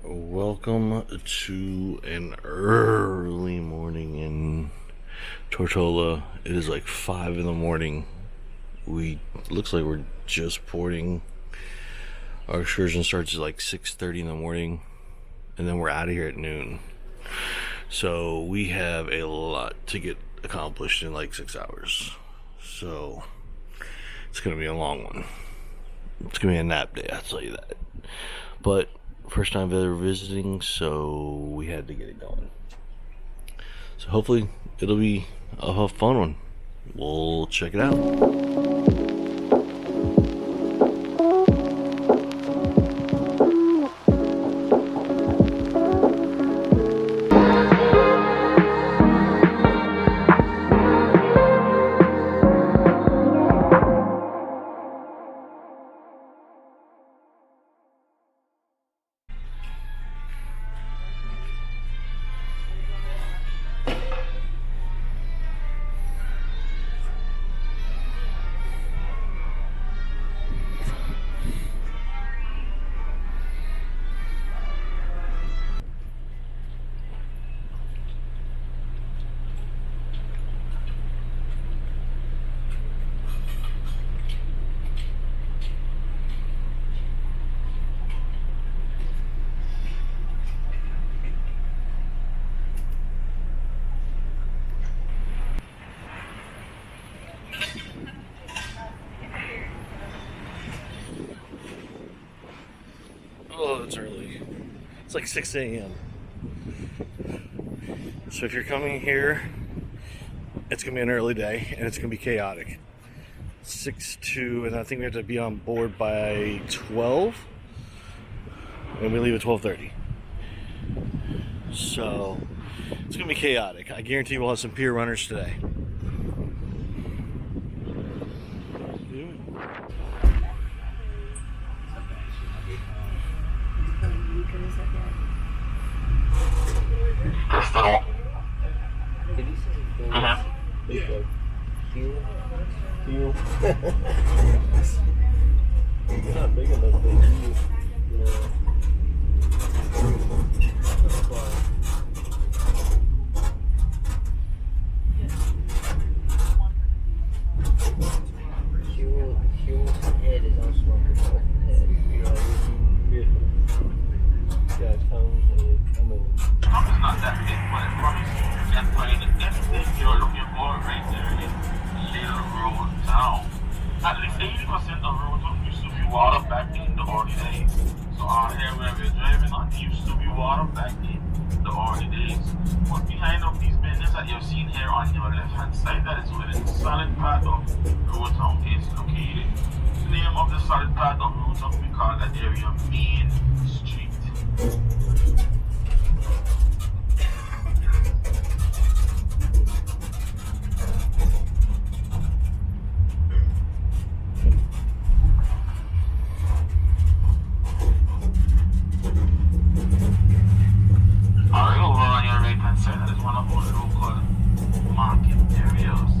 Welcome to an early morning in Tortola. It is like 5 in the morning. Looks like we're just boarding. Our excursion starts at like 6:30 in the morning, and then we're out of here at noon. So we have a lot to get accomplished in like 6 hours. So it's gonna be a long one. It's gonna be a nap day, I'll tell you that. But first time ever visiting, so we had to get it going. So hopefully it'll be a fun one. We'll check it out. Oh, it's early. It's like 6 a.m. So if you're coming here, it's going to be an early day and it's going to be chaotic. 6 to, and I think we have to be on board by 12. And we leave at 12:30. So it's going to be chaotic. I guarantee we'll have some pier runners today. Not big enough for you. Human's head is also like a fucking head. You know, got a cone head. I mean, it's not that big, but it's probably that's probably the next thing you're looking for right there is little rural town. At least 80% of roads used to be water back in the early days. So out here where we're driving on used to be water back in the early days. But behind of these buildings that you've seen here on your left hand side, that is where the solid part of road town is located. The name of the solid part of road town, we call that area Main Street. That is one of our local market areas.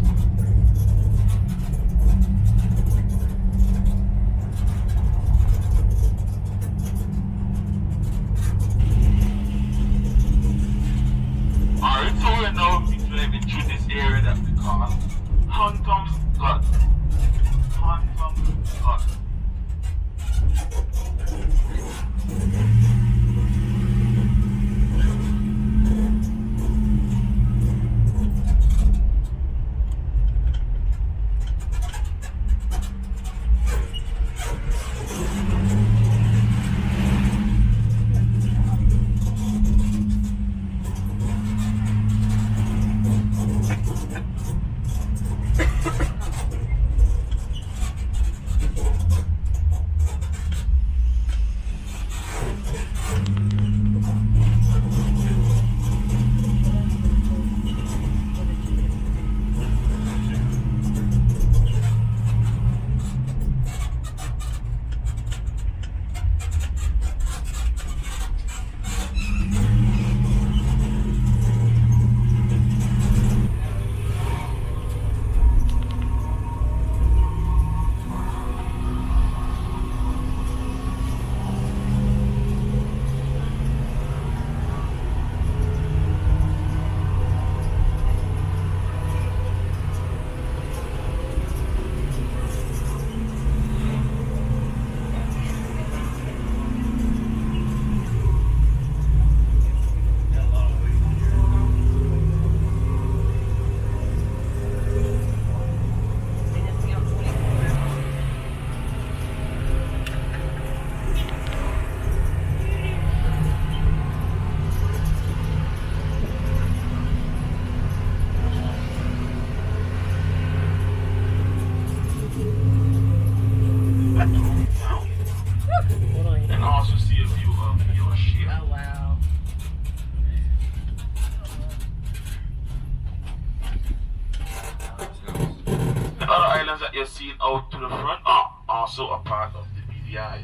also a part of the BVI.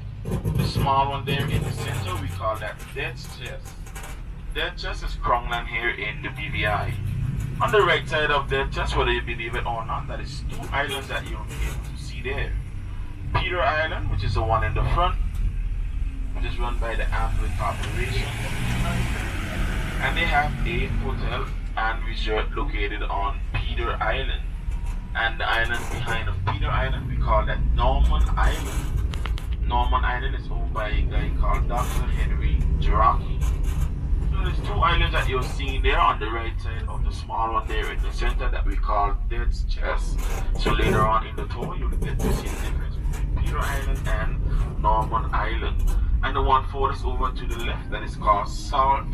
The small one there in the center, we call that Death's Chest. Death's Chest is Krongland here in the BVI. On the right side of Death's Chest, whether you believe it or not, that is two islands that you'll be able to see there. Peter Island, which is the one in the front, which is run by the Amway Corporation. And they have a hotel and resort located on Peter Island. And the island behind of Peter Island, we call that Norman Island. Norman Island is owned by a guy called Dr. Henry Jiraki. So there's two islands that you're seeing there on the right side of the small one there in the center that we call Death's Chest. So later on in the tour, you'll get to see the difference between Peter Island and Norman Island. And the one furthest over to the left that is called Salt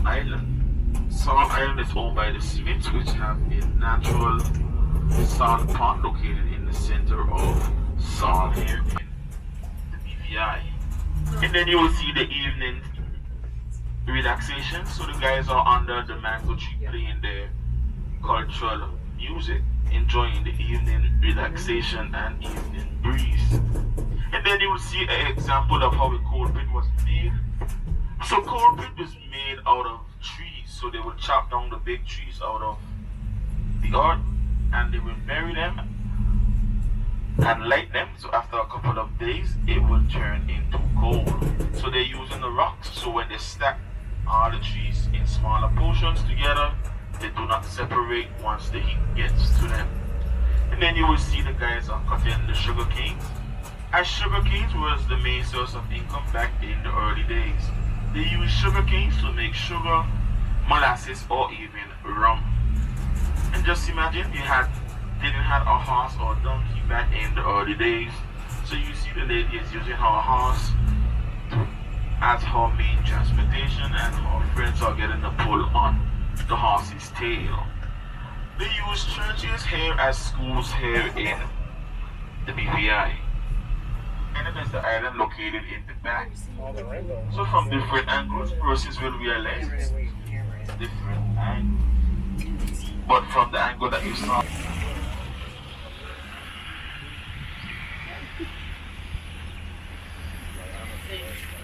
Island. Salt Island is owned by the Smiths, which have a natural salt pond located in the center of Salt here in the BVI. And then you will see the evening relaxation. So the guys are under the mango tree playing their cultural music, enjoying the evening relaxation and evening breeze. And then you will see an example of how a coal pit was made. So coal pit is made out of trees. So they will chop down the big trees out of the earth and they will bury them and light them. So after a couple of days, it will turn into coal. So they're using the rocks. So when they stack all the trees in smaller portions together, they do not separate once the heat gets to them. And then you will see the guys are cutting the sugar canes. As sugar canes was the main source of income back in the early days. They used sugar canes to make sugar, molasses, or even rum. And just imagine you didn't have a horse or donkey back in the early days. So you see the lady is using her horse as her main transportation and her friends are getting the pull on the horse's tail. They use churches here as schools here in the BVI. And then there's the island located in the back. So from different angles, persons will realize it's different angles. But from the angle that you saw.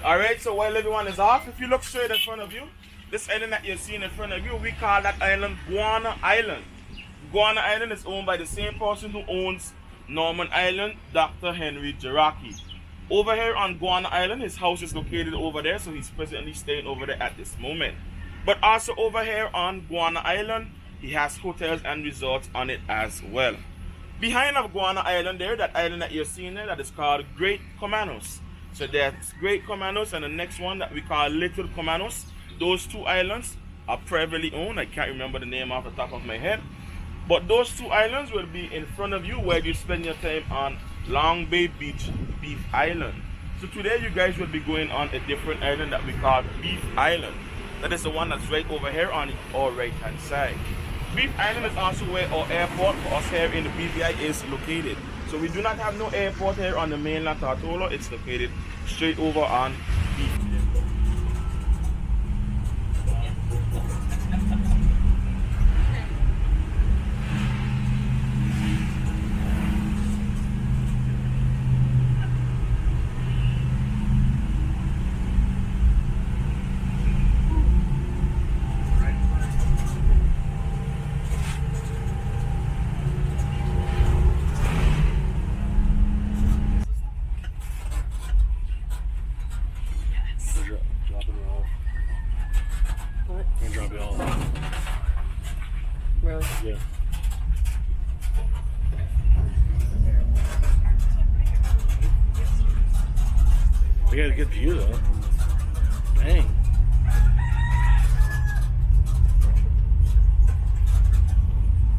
Alright, so while everyone is off, if you look straight in front of you, this island that you're seeing in front of you, we call that island Guana Island. Guana Island is owned by the same person who owns Norman Island, Dr. Henry Jiraki. Over here on Guana Island, his house is located over there, so he's presently staying over there at this moment. But also over here on Guana Island, he has hotels and resorts on it as well. Behind of Guana Island there, that island that you're seeing there, that is called Great Comanos. So that's Great Comanos and the next one that we call Little Comanos. Those two islands are privately owned. I can't remember the name off the top of my head. But those two islands will be in front of you where you spend your time on Long Bay Beach, Beef Island. So today you guys will be going on a different island that we call Beef Island. That is the one that's right over here on our right hand side. Beef Island is also where our airport for us here in the BVI is located. So we do not have no airport here on the mainland Tortola. It's located straight over on Beef. Yeah. We got a good view though. Dang.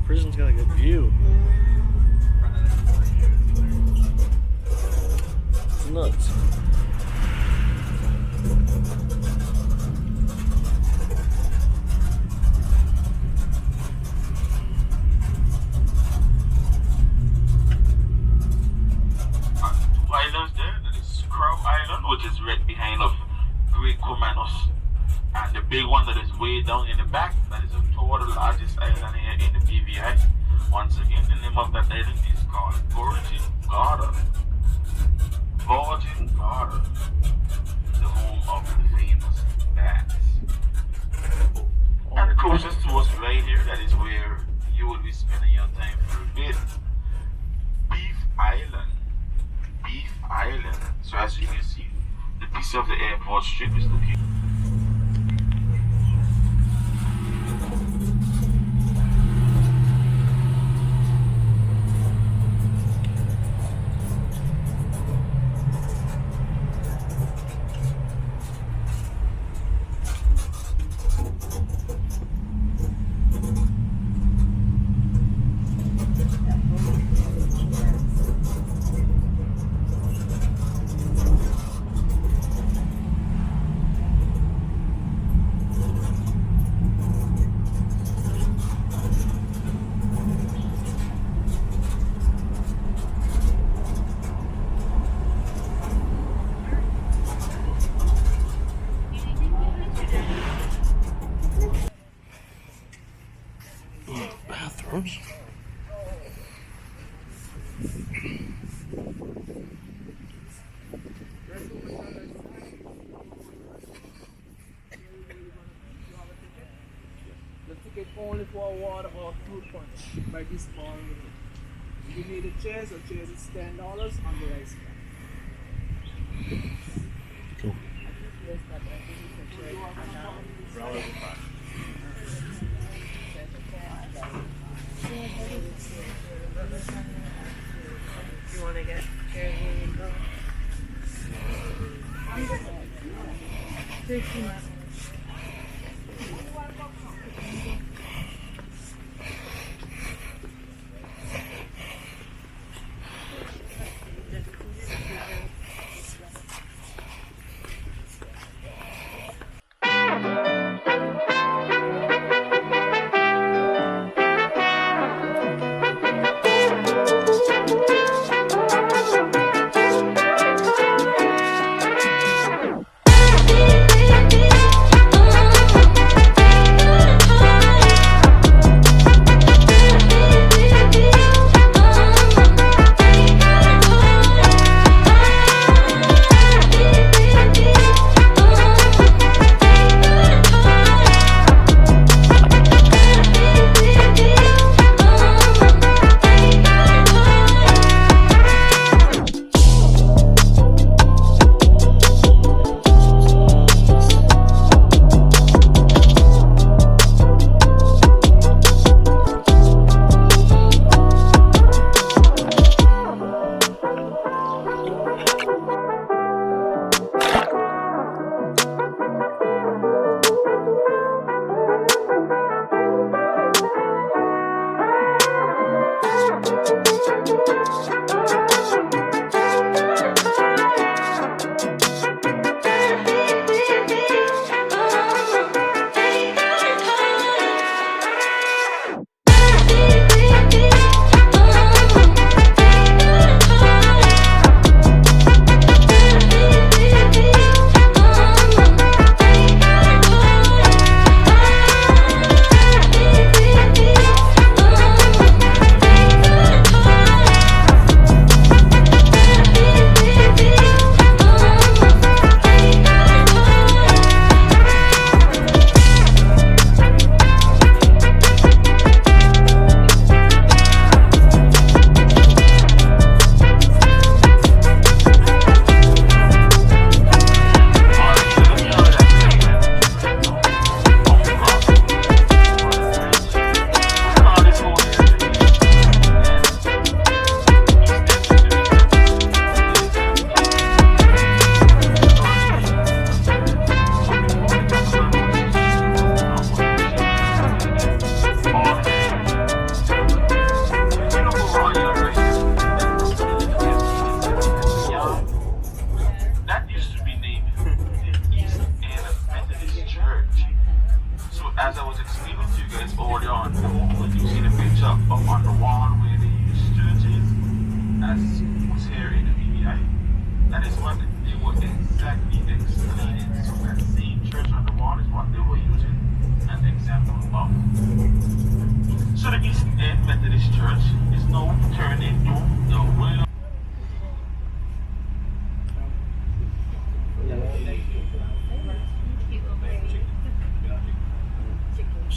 Prison's got a good view. It's nuts. Islands there, that is Crow Island, which is right behind of Great Comanos, and the big one that is way down in the back, that is the largest island here in the BVI. Once again, the name of that island is called Origin Garden. Virgin Garden, the home of the famous bats. And closest to us right here, that is where you will be spending your time for a bit. Beef Island. Beef Island. So as you can see, the piece of the airport strip is located. Bathrooms. The ticket only for water or fruit punch by this ball. You need a chairs, or chairs is $10 on the ice cream. Cool. You want to get chairs when you go? 50 miles.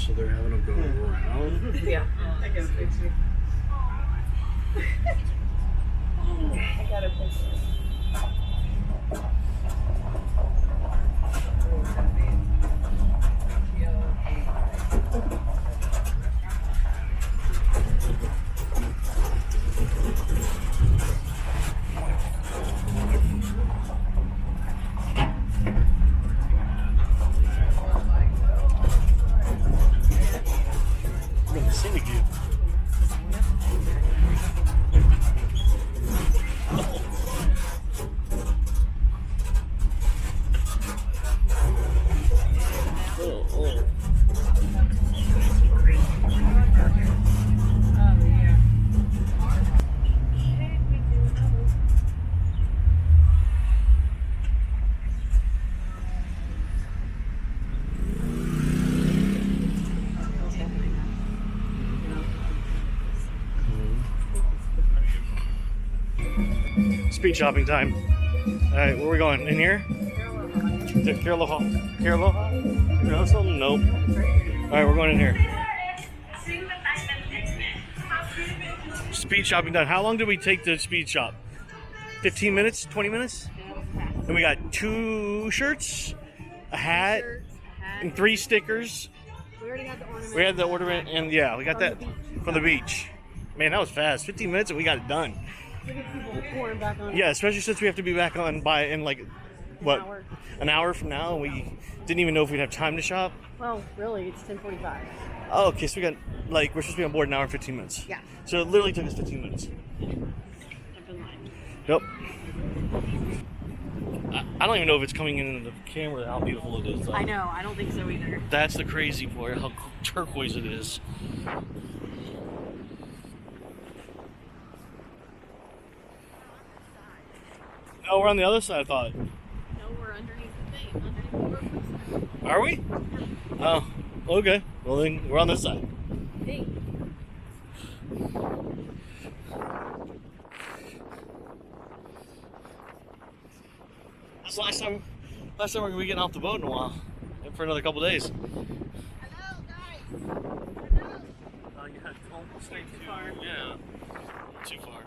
So they're having them go around. Yeah, I got a picture. I got a picture. Look at the scenic view. Speed shopping time. Alright, where are we going? In here? Kerala Hall. Kerala Hall? You know something? Nope. Alright, we're going in here. Speed shopping done. How long did we take to speed shop? 15 minutes? 20 minutes? And we got 2 shirts, a hat, and 3 stickers. We already had the ornament. We had the ornament, and yeah, we got that from the beach. Man, that was fast. 15 minutes and we got it done. Look at people pouring back on. Yeah, especially since we have to be back on by in like what an hour from now, and we didn't even know if we'd have time to shop. Well, really, it's 10:45. Oh, okay, so we got like we're supposed to be on board an hour and 15 minutes. Yeah. So it literally took us 15 minutes. I've been lying. Yep. I don't even know if it's coming in the camera how beautiful it is. Though. I know. I don't think so either. That's the crazy part, how turquoise it is. Oh, we're on the other side, I thought. No, we're underneath the thing. Underneath the roof. Are we? Oh, okay. Well, then we're on this side. Hey. That's the last time we're gonna be getting off the boat in a while. And for another couple days. Hello, guys. Oh, yeah, don't stay too far. Yeah, not too far.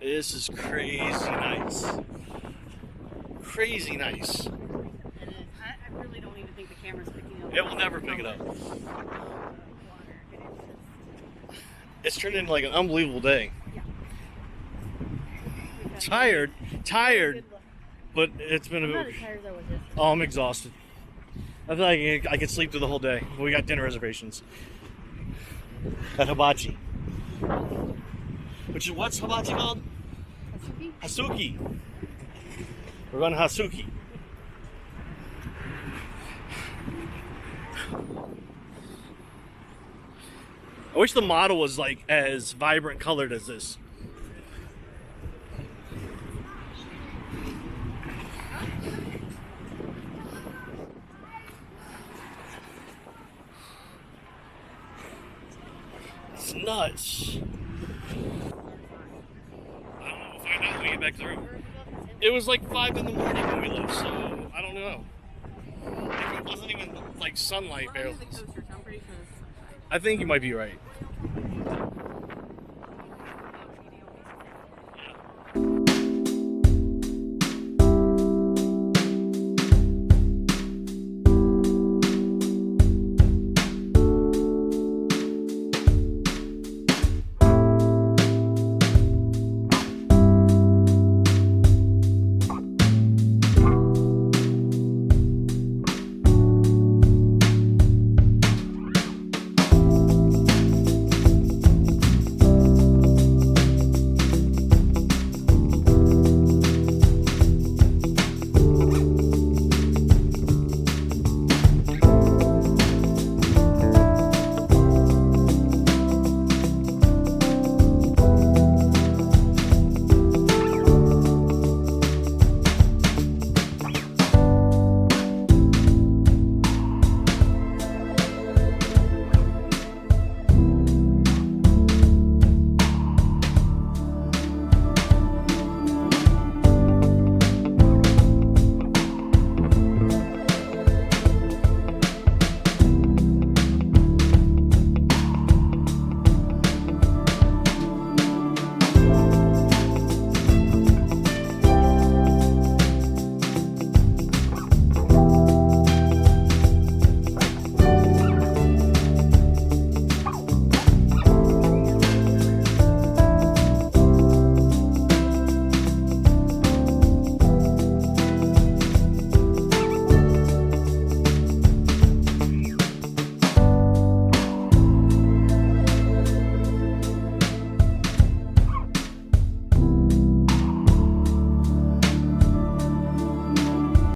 This is crazy nice. Crazy nice. It is. I really don't even think the camera's picking up. It will never pick it up. Water. It's turned into like an unbelievable day. Yeah. Tired, but it's been I'm a not as tired as I was yesterday. Oh, I'm exhausted. I feel like I could sleep through the whole day. We got dinner reservations at Hibachi. Which is what's Hibachi called? Hasuki. We're going to Hasuki. I wish the model was like as vibrant colored as this. It's nuts. I don't know. We'll find out when we get back to the room. It was like 5 in the morning when we left, so I don't know. It wasn't even like sunlight barely. I think you might be right.